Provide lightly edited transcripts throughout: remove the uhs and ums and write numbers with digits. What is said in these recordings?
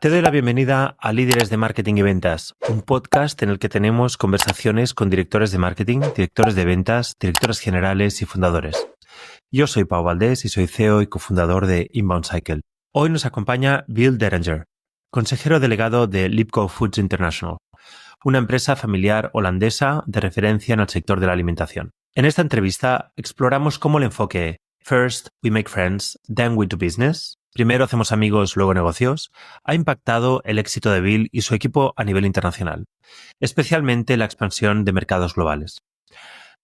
Te doy la bienvenida a Líderes de Marketing y Ventas, un podcast en el que tenemos conversaciones con directores de marketing, directores de ventas, directores generales y fundadores. Yo soy Pau Valdés y soy CEO y cofundador de Inbound Cycle. Hoy nos acompaña Bill Derringer, consejero delegado de Lipco Foods International, una empresa familiar holandesa de referencia en el sector de la alimentación. En esta entrevista exploramos cómo el enfoque First we make friends, then we do business, primero hacemos amigos, luego negocios, ha impactado el éxito de Bill y su equipo a nivel internacional, especialmente la expansión de mercados globales.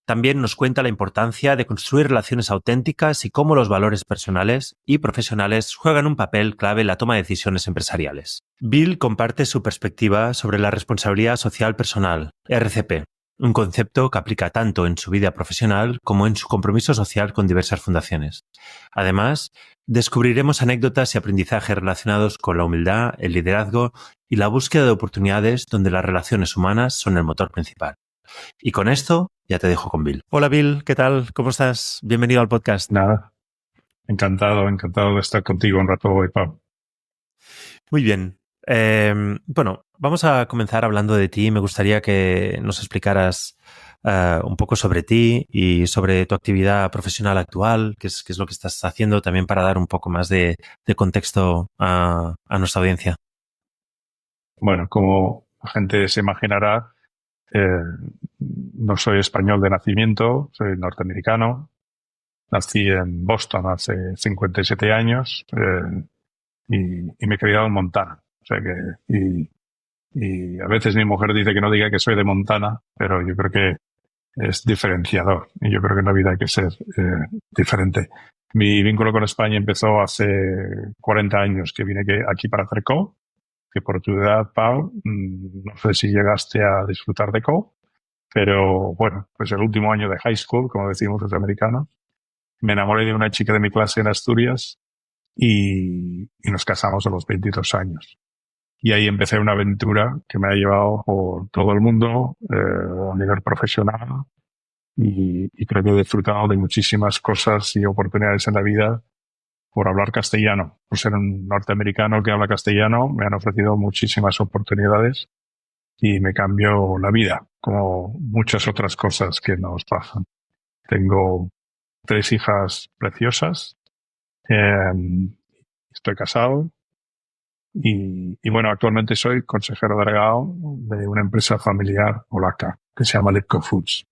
También nos cuenta la importancia de construir relaciones auténticas y cómo los valores personales y profesionales juegan un papel clave en la toma de decisiones empresariales. Bill comparte su perspectiva sobre la responsabilidad social personal, RCP, un concepto que aplica tanto en su vida profesional como en su compromiso social con diversas fundaciones. Además, descubriremos anécdotas y aprendizajes relacionados con la humildad, el liderazgo y la búsqueda de oportunidades donde las relaciones humanas son el motor principal. Y con esto ya te dejo con Bill. Hola Bill, ¿qué tal? ¿Cómo estás? Bienvenido al podcast. Nada, encantado de estar contigo un rato hoy, Pau. Muy bien. Bueno, vamos a comenzar hablando de ti. Me gustaría que nos explicaras un poco sobre ti y sobre tu actividad profesional actual, qué es lo que estás haciendo, también para dar un poco más de contexto a nuestra audiencia. Bueno, como la gente se imaginará, no soy español de nacimiento, soy norteamericano. Nací en Boston hace 57 años y me he criado en Montana. O sea y a veces mi mujer dice que no diga que soy de Montana, pero yo creo que es diferenciador y yo creo que en la vida hay que ser diferente. Mi vínculo con España empezó hace 40 años que vine aquí para hacer Co, que por tu edad, Pau, no sé si llegaste a disfrutar de Co, pero bueno, pues el último año de high school, como decimos los americanos, me enamoré de una chica de mi clase en Asturias y nos casamos a los 22 años. Y ahí empecé una aventura que me ha llevado por todo el mundo a nivel profesional y creo que he disfrutado de muchísimas cosas y oportunidades en la vida por hablar castellano. Por ser un norteamericano que habla castellano, me han ofrecido muchísimas oportunidades y me cambió la vida, como muchas otras cosas que nos pasan. Tengo 3 hijas preciosas, estoy casado y bueno, actualmente soy consejero delegado de una empresa familiar polaca que se llama Lipco Foods.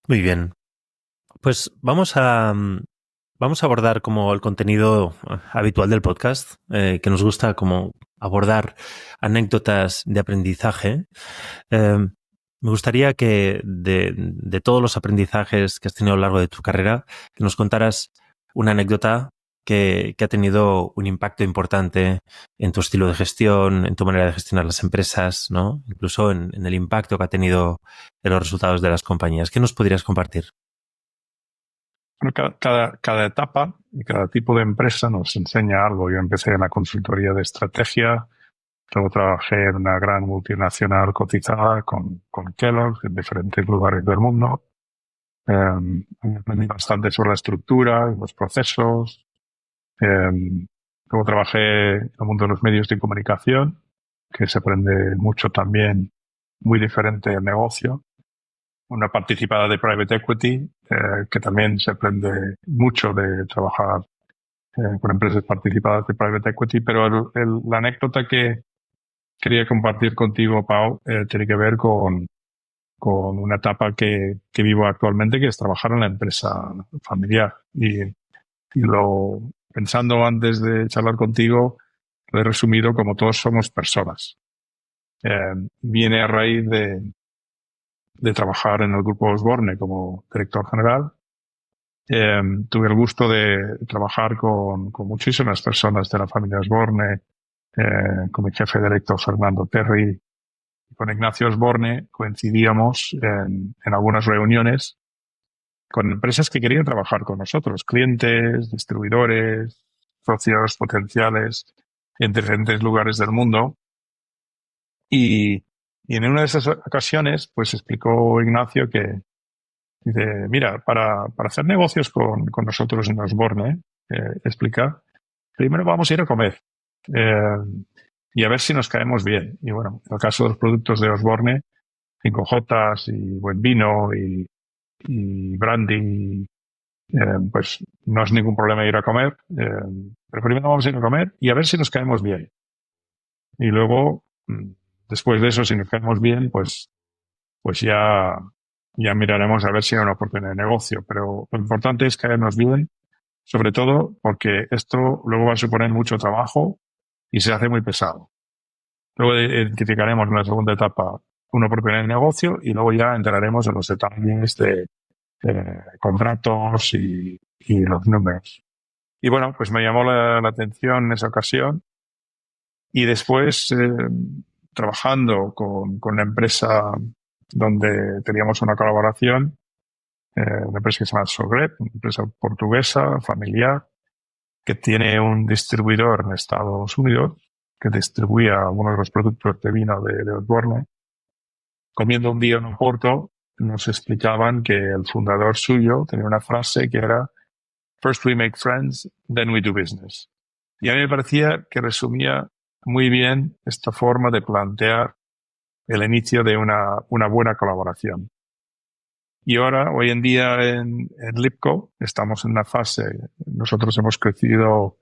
Muy bien. Pues vamos a abordar como el contenido habitual del podcast, que nos gusta como abordar anécdotas de aprendizaje. Me gustaría que de todos los aprendizajes que has tenido a lo largo de tu carrera, que nos contaras una anécdota que ha tenido un impacto importante en tu estilo de gestión, en tu manera de gestionar las empresas, ¿no? Incluso en el impacto que ha tenido en los resultados de las compañías. ¿Qué nos podrías compartir? Bueno, cada etapa y cada tipo de empresa nos enseña algo. Yo empecé en la consultoría de estrategia, luego trabajé en una gran multinacional cotizada con Kellogg en diferentes lugares del mundo. Aprendí bastante sobre la estructura, los procesos. Luego trabajé en el mundo de los medios de comunicación, que se aprende mucho también, muy diferente del negocio. Una participada de private equity, que también se aprende mucho de trabajar con empresas participadas de private equity, pero la anécdota que quería compartir contigo, Pau, tiene que ver con una etapa que vivo actualmente, que es trabajar en la empresa familiar. Pensando antes de charlar contigo, lo he resumido como todos somos personas. Viene a raíz de trabajar en el grupo Osborne como director general. Tuve el gusto de trabajar con muchísimas personas de la familia Osborne, con mi jefe directo Fernando Terry, y con Ignacio Osborne coincidíamos en algunas reuniones con empresas que querían trabajar con nosotros, clientes, distribuidores, socios potenciales en diferentes lugares del mundo. Y en una de esas ocasiones, pues explicó Ignacio que dice, mira, para hacer negocios con nosotros en Osborne, explica, primero vamos a ir a comer y a ver si nos caemos bien. Y bueno, en el caso de los productos de Osborne, 5J y buen vino y brandy, pues no es ningún problema ir a comer. Pero primero vamos a ir a comer y a ver si nos caemos bien. Y luego, después de eso, si nos caemos bien, pues ya miraremos a ver si hay una oportunidad de negocio. Pero lo importante es caernos bien, sobre todo porque esto luego va a suponer mucho trabajo y se hace muy pesado. Luego identificaremos en la segunda etapa una oportunidad de negocio y luego ya entraremos en los detalles de contratos y los números. Y bueno, pues me llamó la atención en esa ocasión y después trabajando con la empresa donde teníamos una colaboración, una empresa que se llama Sogrep, una empresa portuguesa, familiar, que tiene un distribuidor en Estados Unidos que distribuía algunos de los productos de vino de Osborne. Comiendo un día en un Oporto, nos explicaban que el fundador suyo tenía una frase que era "First we make friends, then we do business". Y a mí me parecía que resumía muy bien esta forma de plantear el inicio de una buena colaboración. Y ahora, hoy en día en Lipco, estamos en una fase, nosotros hemos crecido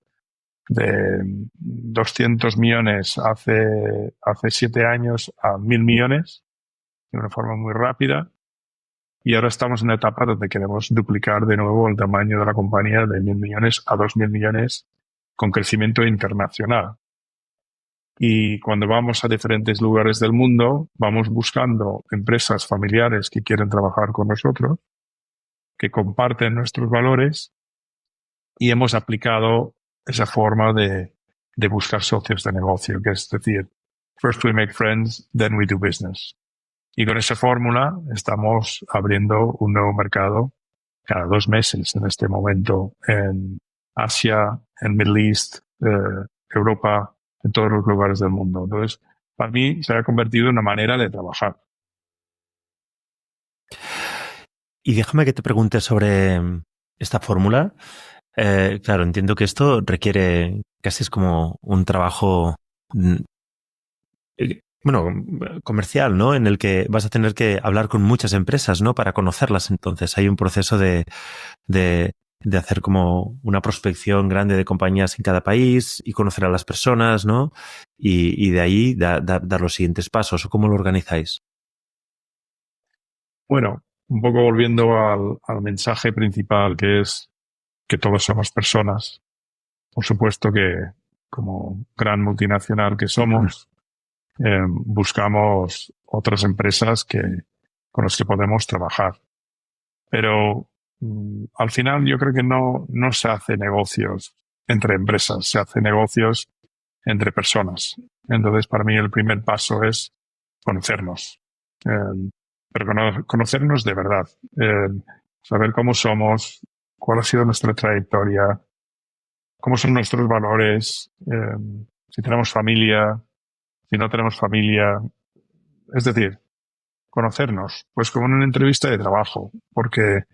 de 200 millones hace 7 años a 1.000 millones, de una forma muy rápida. Y ahora estamos en una etapa donde queremos duplicar de nuevo el tamaño de la compañía de 1.000 millones a 2.000 millones con crecimiento internacional. Y cuando vamos a diferentes lugares del mundo, vamos buscando empresas familiares que quieren trabajar con nosotros, que comparten nuestros valores, y hemos aplicado esa forma de buscar socios de negocio, que es decir, first we make friends, then we do business. Y con esa fórmula estamos abriendo un nuevo mercado cada 2 meses en este momento en Asia, en Middle East, Europa, en todos los lugares del mundo. Entonces, para mí se ha convertido en una manera de trabajar. Y déjame que te pregunte sobre esta fórmula. Claro, entiendo que esto requiere casi es como un trabajo, bueno, comercial, ¿no? En el que vas a tener que hablar con muchas empresas, ¿no? Para conocerlas. Entonces, hay un proceso de hacer como una prospección grande de compañías en cada país y conocer a las personas, ¿no? Y de ahí dar los siguientes pasos. ¿O cómo lo organizáis? Bueno, un poco volviendo al mensaje principal, que es que todos somos personas. Por supuesto que, como gran multinacional que somos, buscamos otras empresas con las que podemos trabajar. Pero al final yo creo que no se hace negocios entre empresas, se hace negocios entre personas. Entonces, para mí el primer paso es conocernos. Pero conocernos de verdad. Saber cómo somos, cuál ha sido nuestra trayectoria, cómo son nuestros valores, si tenemos familia, si no tenemos familia. Es decir, conocernos, pues como en una entrevista de trabajo, porque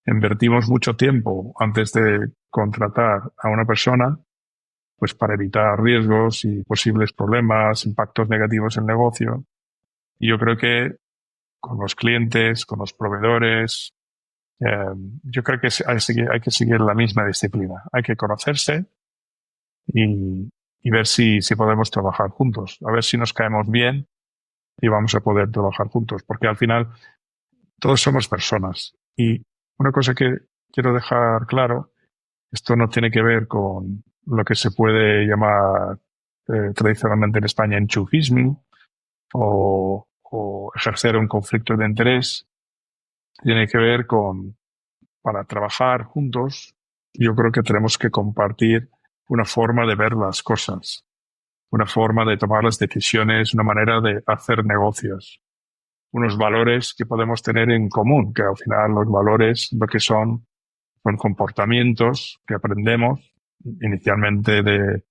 invertimos mucho tiempo antes de contratar a una persona, pues para evitar riesgos y posibles problemas, impactos negativos en el negocio. Y yo creo que con los clientes, con los proveedores, yo creo que hay que seguir la misma disciplina. Hay que conocerse y ver si podemos trabajar juntos, a ver si nos caemos bien y vamos a poder trabajar juntos, porque al final todos somos personas. Y una cosa que quiero dejar claro, esto no tiene que ver con lo que se puede llamar tradicionalmente en España enchufismo o ejercer un conflicto de interés. Tiene que ver con, para trabajar juntos, yo creo que tenemos que compartir una forma de ver las cosas, una forma de tomar las decisiones, una manera de hacer negocios, unos valores que podemos tener en común, que al final los valores lo que son comportamientos que aprendemos inicialmente de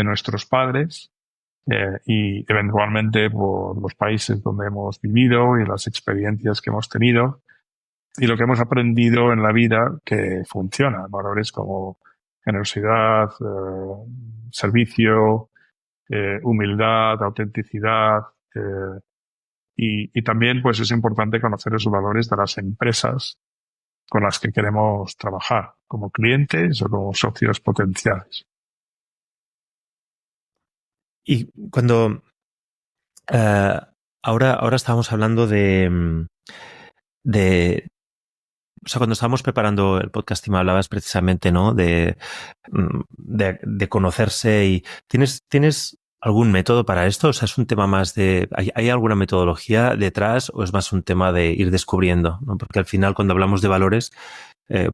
nuestros padres y eventualmente por los países donde hemos vivido y las experiencias que hemos tenido y lo que hemos aprendido en la vida que funciona. Valores como generosidad, servicio, humildad, autenticidad, y también pues es importante conocer esos valores de las empresas con las que queremos trabajar, como clientes o como socios potenciales. Y cuando ahora estábamos hablando de, o sea, cuando estábamos preparando el podcast y me hablabas precisamente, ¿no? De conocerse y ¿tienes algún método para esto? O sea, es un tema más ¿hay alguna metodología detrás o es más un tema de ir descubriendo, ¿no? Porque al final cuando hablamos de valores,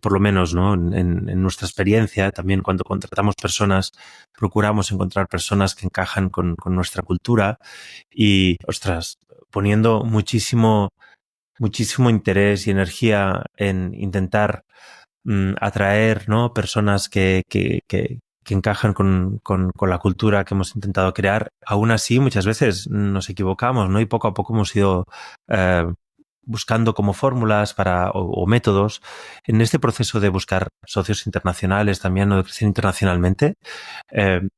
por lo menos, ¿no? En nuestra experiencia, también cuando contratamos personas, procuramos encontrar personas que encajan con nuestra cultura y, ostras, poniendo muchísimo interés y energía en intentar atraer, ¿no? Personas que encajan con la cultura que hemos intentado crear. Aún así, muchas veces nos equivocamos, ¿no? Y poco a poco hemos ido buscando como fórmulas o métodos en este proceso de buscar socios internacionales también o de crecer internacionalmente.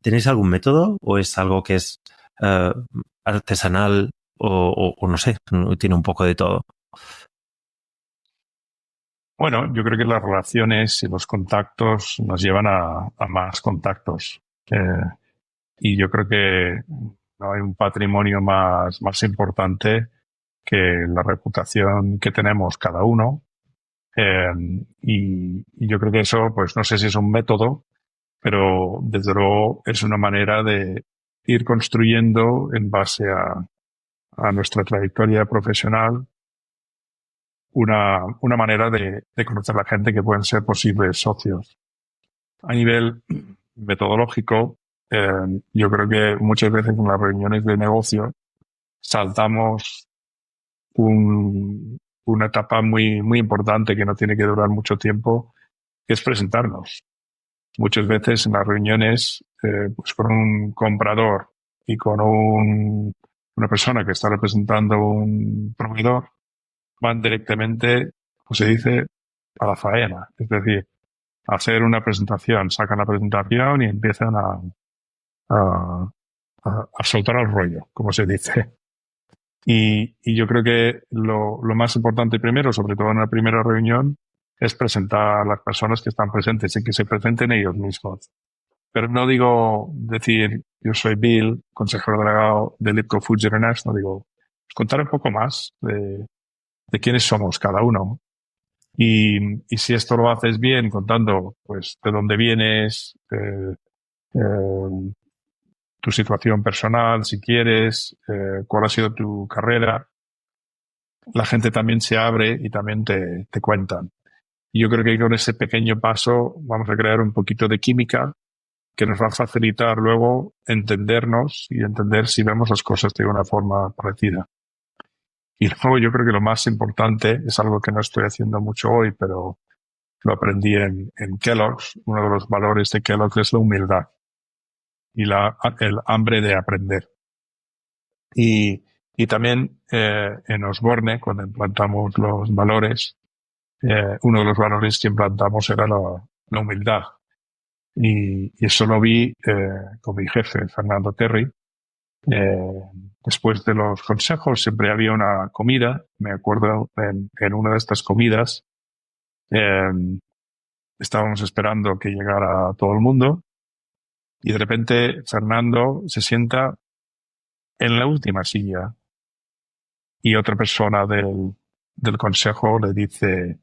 ¿Tenéis algún método o es algo que es artesanal o no sé, tiene un poco de todo? Bueno, yo creo que las relaciones y los contactos nos llevan a más contactos. Y yo creo que no hay un patrimonio más importante que la reputación que tenemos cada uno. Y yo creo que eso, pues no sé si es un método, pero desde luego es una manera de ir construyendo en base a nuestra trayectoria profesional una manera de conocer a la gente que pueden ser posibles socios. A nivel metodológico, yo creo que muchas veces en las reuniones de negocio saltamos una etapa muy importante que no tiene que durar mucho tiempo, que es presentarnos. Muchas veces en las reuniones, pues con un comprador y con una persona que está representando un proveedor, van directamente, como se dice, a la faena. Es decir, hacer una presentación, sacan la presentación y empiezan a, a soltar el rollo, como se dice. Y yo creo que lo más importante primero, sobre todo en la primera reunión, es presentar a las personas que están presentes y que se presenten ellos mismos. Pero no digo decir, yo soy Bill, consejero delegado de Lipco Foods International, digo, contar un poco más de quiénes somos cada uno. Y si esto lo haces bien, contando pues de dónde vienes, tu situación personal, si quieres, cuál ha sido tu carrera, la gente también se abre y también te cuentan. Y yo creo que con ese pequeño paso vamos a crear un poquito de química que nos va a facilitar luego entendernos y entender si vemos las cosas de una forma parecida. Y luego yo creo que lo más importante es algo que no estoy haciendo mucho hoy, pero lo aprendí en Kellogg's. Uno de los valores de Kellogg's es la humildad y el hambre de aprender. Y también en Osborne, cuando implantamos los valores, uno de los valores que implantamos era la humildad. Y eso lo vi con mi jefe, Fernando Terry. Después de los consejos siempre había una comida. Me acuerdo en una de estas comidas estábamos esperando que llegara todo el mundo y de repente Fernando se sienta en la última silla y otra persona del consejo le dice,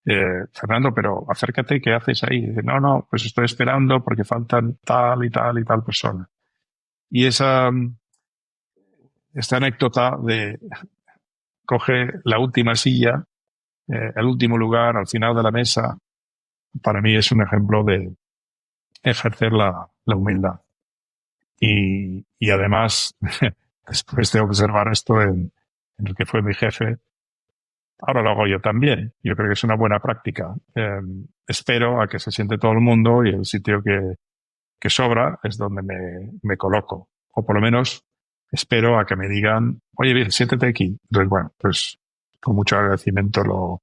Fernando, pero acércate, ¿qué haces ahí? Y dice, no, pues estoy esperando porque faltan tal y tal y tal persona. Y esta anécdota de coge la última silla, el último lugar al final de la mesa, para mí es un ejemplo de ejercer la humildad. Y además, después de observar esto en el que fue mi jefe, ahora lo hago yo también. Yo creo que es una buena práctica. Espero a que se siente todo el mundo y el sitio que sobra es donde me coloco. O por lo menos espero a que me digan, oye, bien, siéntate aquí. Entonces, bueno, pues con mucho agradecimiento lo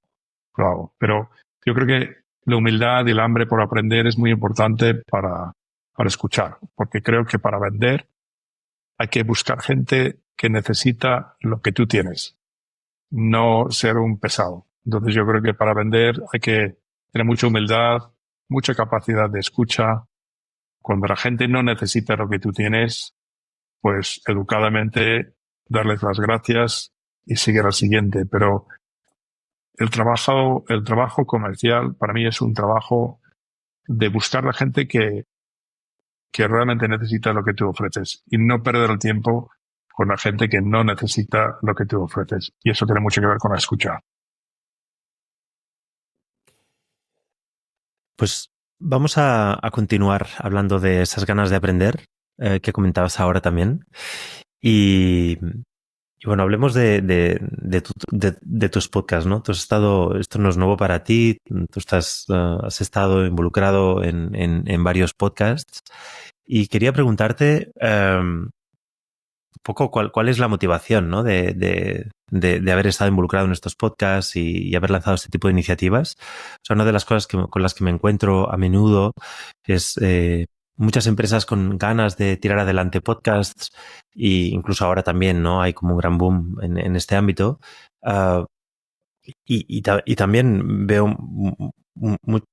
hago. Pero yo creo que la humildad y el hambre por aprender es muy importante para escuchar, porque creo que para vender hay que buscar gente que necesita lo que tú tienes, no ser un pesado. Entonces yo creo que para vender hay que tener mucha humildad, mucha capacidad de escucha. Cuando la gente no necesita lo que tú tienes, pues educadamente darles las gracias y seguir al siguiente. Pero el trabajo comercial para mí es un trabajo de buscar la gente que realmente necesita lo que tú ofreces y no perder el tiempo con la gente que no necesita lo que tú ofreces. Y eso tiene mucho que ver con la escucha. Pues vamos a continuar hablando de esas ganas de aprender que comentabas ahora también. Y, y bueno, hablemos de tus podcasts, ¿no? Tú has estado, esto no es nuevo para ti, tú has estado involucrado en varios podcasts y quería preguntarte un poco cuál es la motivación, ¿no? de haber estado involucrado en estos podcasts y haber lanzado este tipo de iniciativas. O sea, una de las cosas con las que me encuentro a menudo es muchas empresas con ganas de tirar adelante podcasts e incluso ahora también, ¿no? Hay como un gran boom en este ámbito. Uh, y también veo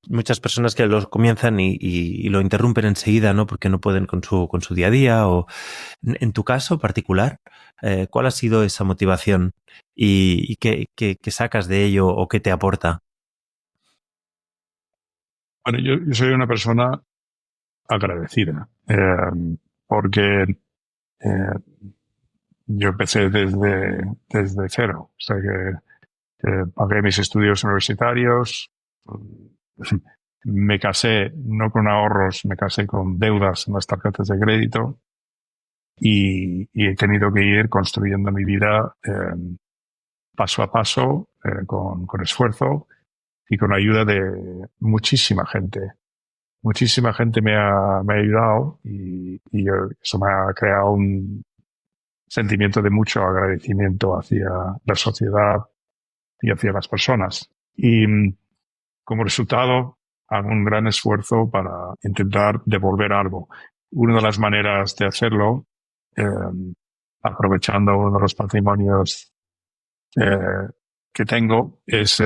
muchas personas que los comienzan y lo interrumpen enseguida, ¿no? Porque no pueden con su día a día. O en tu caso particular, ¿cuál ha sido esa motivación y qué sacas de ello o qué te aporta? Bueno, yo soy una persona agradecida, porque yo empecé desde cero. O sea que pagué mis estudios universitarios, me casé no con ahorros, me casé con deudas en las tarjetas de crédito y he tenido que ir construyendo mi vida paso a paso, con esfuerzo y con la ayuda de muchísima gente. Muchísima gente me ha ayudado y eso me ha creado un sentimiento de mucho agradecimiento hacia la sociedad y hacia las personas. Y como resultado, hago un gran esfuerzo para intentar devolver algo. Una de las maneras de hacerlo, eh, aprovechando uno de los patrimonios que tengo, es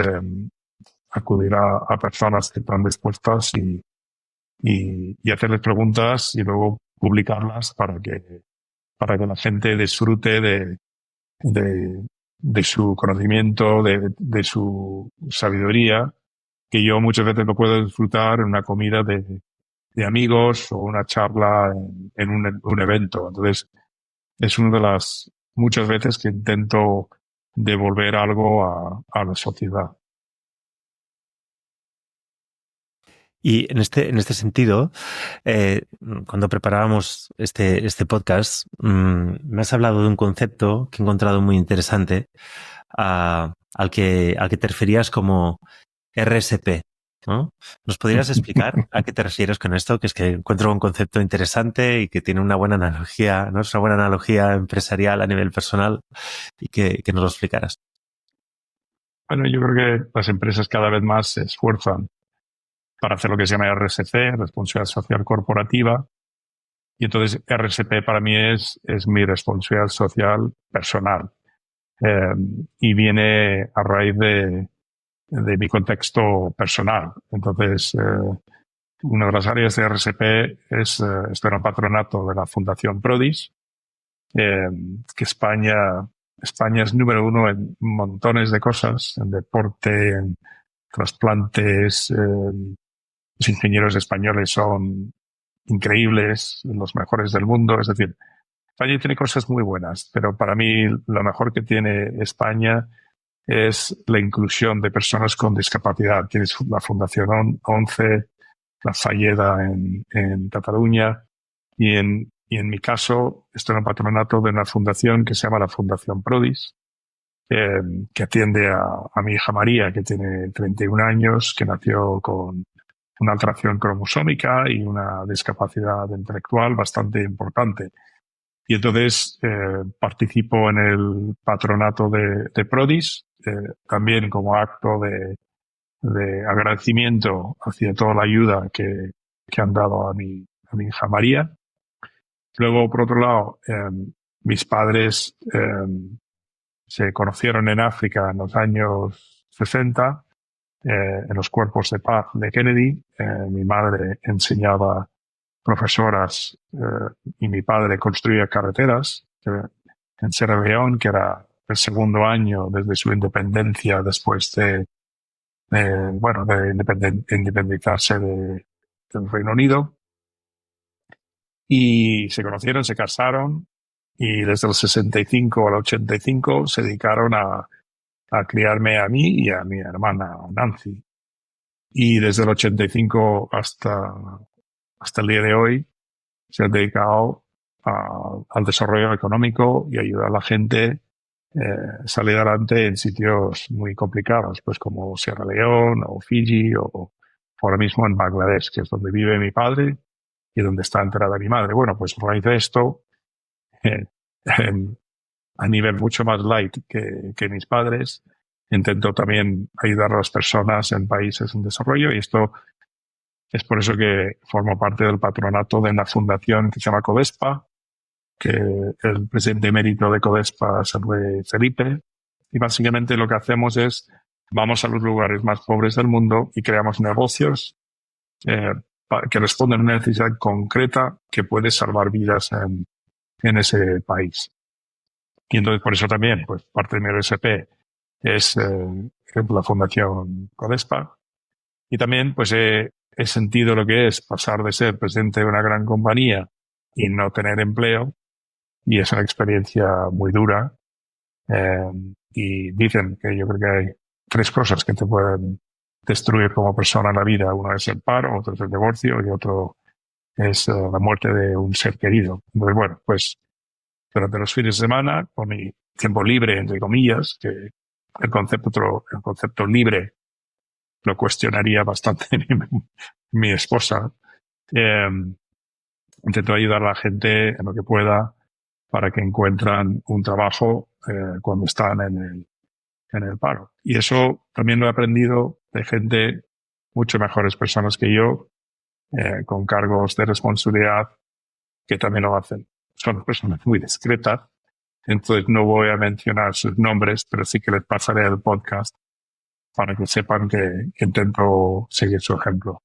acudir a personas que están dispuestas y hacerles preguntas y luego publicarlas para que la gente disfrute de, de su conocimiento, de su sabiduría, que yo muchas veces lo puedo disfrutar en una comida de amigos o una charla en un evento. Entonces, es una de las muchas veces que intento devolver algo a la sociedad. Y en este sentido, cuando preparábamos este podcast, me has hablado de un concepto que he encontrado muy interesante, al que te referías como RSP, ¿no? ¿Nos podrías explicar a qué te refieres con esto? Que es que encuentro un concepto interesante y que tiene una buena analogía, ¿no? Es una buena analogía empresarial a nivel personal y que nos lo explicaras. Bueno, yo creo que las empresas cada vez más se esfuerzan para hacer lo que se llama RSC, Responsabilidad Social Corporativa. Y entonces RSP para mí es mi responsabilidad social personal. Y viene a raíz de mi contexto personal. Entonces, una de las áreas de RSP es estar en el patronato de la Fundación Prodis, que España es número uno en montones de cosas, en deporte, en trasplantes. Los ingenieros españoles son increíbles, los mejores del mundo. Es decir, España tiene cosas muy buenas, pero para mí lo mejor que tiene España es la inclusión de personas con discapacidad. Tienes la Fundación 11, la Falleda en Cataluña y en mi caso estoy en el patronato de una fundación que se llama la Fundación Prodis, que atiende a mi hija María, que tiene 31 años, que nació con una alteración cromosómica y una discapacidad intelectual bastante importante. Y entonces participo en el patronato de Prodis, también como acto de agradecimiento hacia toda la ayuda que han dado a mi hija María. Luego, por otro lado, mis padres se conocieron en África en los años 60, en los cuerpos de paz de Kennedy. Mi madre enseñaba profesoras y mi padre construía carreteras en Sierra Leone, que era el segundo año desde su independencia después de independizarse del Reino Unido. Y se conocieron, se casaron y desde el 65 al 85 se dedicaron a criarme a mí y a mi hermana Nancy. Y desde el 85 hasta el día de hoy se han dedicado al desarrollo económico y ayudar a la gente salir adelante en sitios muy complicados, pues como Sierra Leone o Fiji o ahora mismo en Bangladesh, que es donde vive mi padre y donde está enterrada mi madre. Bueno, pues a raíz de esto, a nivel mucho más light que mis padres, intento también ayudar a las personas en países en desarrollo, y esto es por eso que formo parte del patronato de una fundación que se llama CODESPA, que el presidente emérito de CODESPA es el rey Felipe, y básicamente lo que hacemos es vamos a los lugares más pobres del mundo y creamos negocios que responden a una necesidad concreta que puede salvar vidas en ese país. Y entonces por eso también, pues parte de mi RSP es la Fundación CODESPA. Y también pues he sentido lo que es pasar de ser presidente de una gran compañía y no tener empleo, y es una experiencia muy dura. Y dicen que yo creo que hay 3 cosas que te pueden destruir como persona en la vida. Uno es el paro, otro es el divorcio y otro es la muerte de un ser querido. Entonces, bueno, pues durante los fines de semana, con mi tiempo libre, entre comillas, que el concepto libre lo cuestionaría bastante mi esposa, intento ayudar a la gente en lo que pueda para que encuentran un trabajo cuando están en el paro. Y eso también lo he aprendido de gente mucho mejores personas que yo, con cargos de responsabilidad, que también lo hacen. Son personas muy discretas, entonces no voy a mencionar sus nombres, pero sí que les pasaré el podcast para que sepan que intento seguir su ejemplo.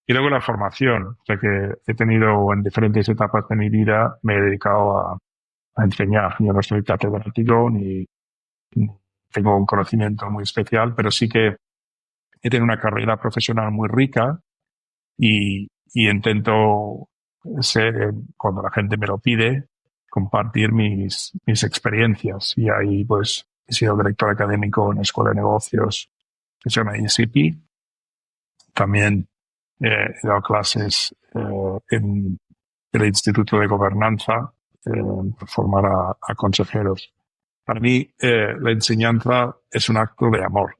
Y luego la formación, o sea que he tenido en diferentes etapas de mi vida, me he dedicado a enseñar. Yo no soy catedrático ni tengo un conocimiento muy especial, pero sí que he tenido una carrera profesional muy rica y intento cuando la gente me lo pide, compartir mis experiencias. Y ahí pues he sido director académico en una escuela de negocios que se llama ICP. También he dado clases en el Instituto de Gobernanza para formar a consejeros. Para mí, la enseñanza es un acto de amor.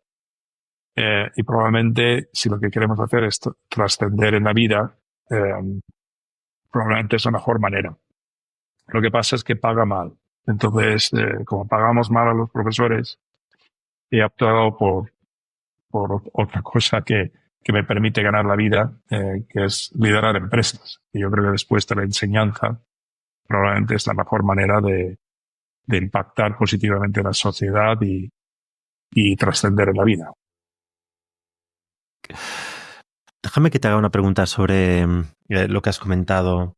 Y probablemente, si lo que queremos hacer es trascender en la vida, probablemente es la mejor manera. Lo que pasa es que paga mal. Entonces, como pagamos mal a los profesores, he optado por otra cosa que me permite ganar la vida, que es liderar empresas. Y yo creo que después de la enseñanza, probablemente es la mejor manera de impactar positivamente en la sociedad y trascender en la vida. Déjame que te haga una pregunta sobre lo que has comentado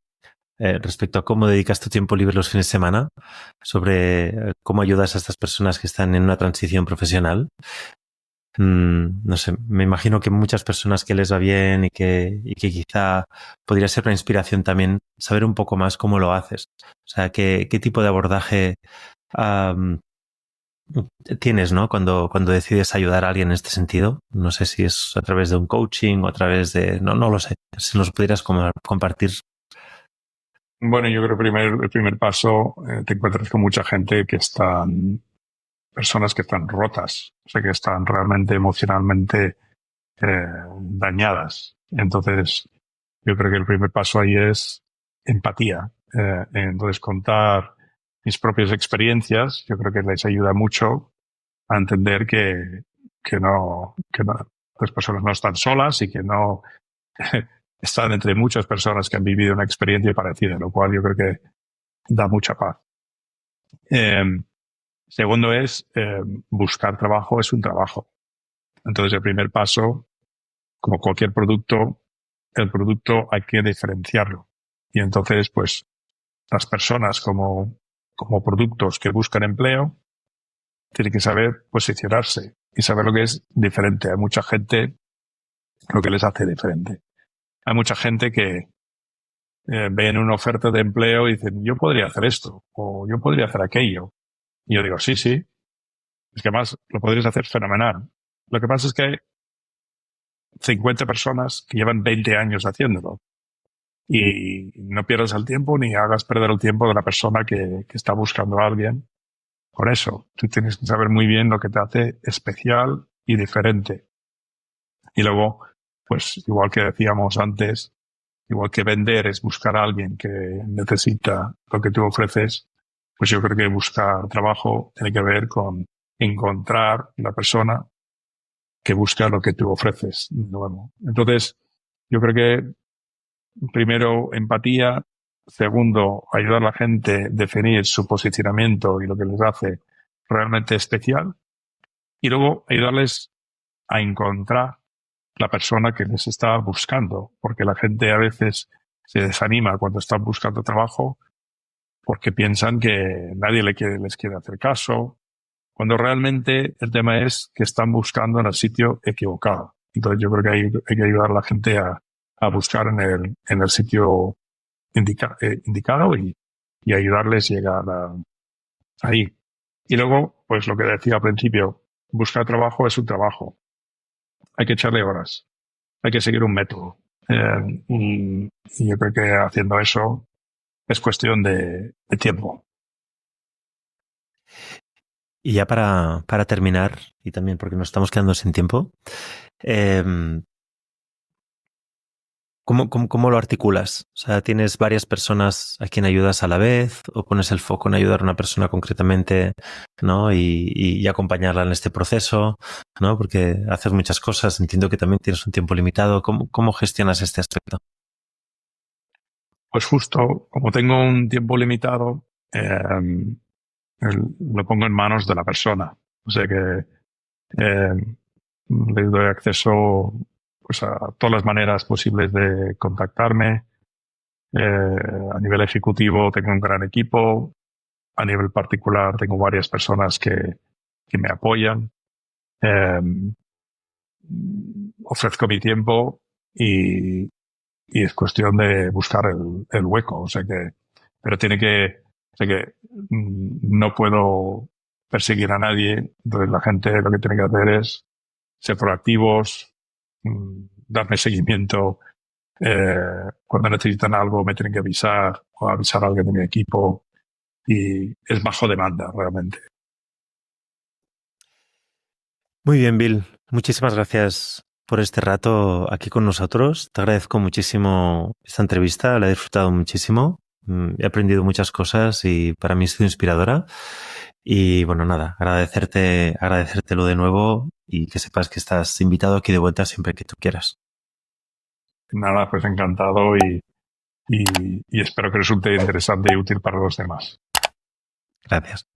respecto a cómo dedicas tu tiempo libre los fines de semana, sobre cómo ayudas a estas personas que están en una transición profesional. No sé, me imagino que muchas personas que les va bien y que quizá podría ser una inspiración también saber un poco más cómo lo haces. O sea, qué tipo de abordaje tienes, ¿no? Cuando decides ayudar a alguien en este sentido. No sé si es a través de un coaching o a través de... No lo sé. Si nos pudieras compartir. Bueno, yo creo que el primer paso, te encuentras con mucha gente personas que están rotas, o sea, que están realmente emocionalmente dañadas. Entonces, yo creo que el primer paso ahí es empatía. Entonces, contar mis propias experiencias, yo creo que les ayuda mucho a entender que no las personas no están solas y que no están entre muchas personas que han vivido una experiencia parecida, lo cual yo creo que da mucha paz. Segundo es buscar trabajo es un trabajo. Entonces el primer paso, como cualquier producto, el producto hay que diferenciarlo. Y entonces, pues, las personas como productos que buscan empleo tienen que saber posicionarse y saber lo que es diferente. Hay mucha gente, lo que les hace diferente. Hay mucha gente que ven una oferta de empleo y dicen, yo podría hacer esto o yo podría hacer aquello. Y yo digo, sí, sí. Es que además lo podrías hacer fenomenal. Lo que pasa es que hay 50 personas que llevan 20 años haciéndolo. Y no pierdas el tiempo ni hagas perder el tiempo de la persona que está buscando a alguien. Por eso, tú tienes que saber muy bien lo que te hace especial y diferente. Y luego, pues igual que decíamos antes, igual que vender es buscar a alguien que necesita lo que tú ofreces, pues yo creo que buscar trabajo tiene que ver con encontrar la persona que busca lo que tú ofreces de nuevo. Entonces, yo creo que primero, empatía. Segundo, ayudar a la gente a definir su posicionamiento y lo que les hace realmente especial. Y luego, ayudarles a encontrar la persona que les está buscando. Porque la gente a veces se desanima cuando están buscando trabajo porque piensan que nadie les quiere hacer caso. Cuando realmente el tema es que están buscando en el sitio equivocado. Entonces, yo creo que hay que ayudar a la gente a buscar en el sitio indicado y ayudarles a llegar ahí. Y luego, pues lo que decía al principio, buscar trabajo es un trabajo. Hay que echarle horas. Hay que seguir un método. Y yo creo que haciendo eso es cuestión de tiempo. Y ya para terminar, y también porque nos estamos quedando sin tiempo, eh, ¿cómo lo articulas? O sea, ¿tienes varias personas a quien ayudas a la vez o pones el foco en ayudar a una persona concretamente, ¿no? Y acompañarla en este proceso, ¿no? Porque haces muchas cosas, entiendo que también tienes un tiempo limitado. ¿Cómo gestionas este aspecto? Pues justo, como tengo un tiempo limitado, lo pongo en manos de la persona. O sea que le doy acceso pues, a todas las maneras posibles de contactarme. A nivel ejecutivo tengo un gran equipo. A nivel particular tengo varias personas que me apoyan. Ofrezco mi tiempo y es cuestión de buscar el hueco. O sea que, pero o sea que no puedo perseguir a nadie. Entonces la gente lo que tiene que hacer es ser proactivos, darme seguimiento. Cuando necesitan algo me tienen que avisar o avisar a alguien de mi equipo y es bajo demanda realmente. Muy bien, Bill. Muchísimas gracias por este rato aquí con nosotros. Te agradezco muchísimo esta entrevista, la he disfrutado muchísimo. He aprendido muchas cosas y para mí ha sido inspiradora. Y bueno, nada, agradecértelo de nuevo y que sepas que estás invitado aquí de vuelta siempre que tú quieras. Nada, pues encantado y espero que resulte interesante y útil para los demás. Gracias.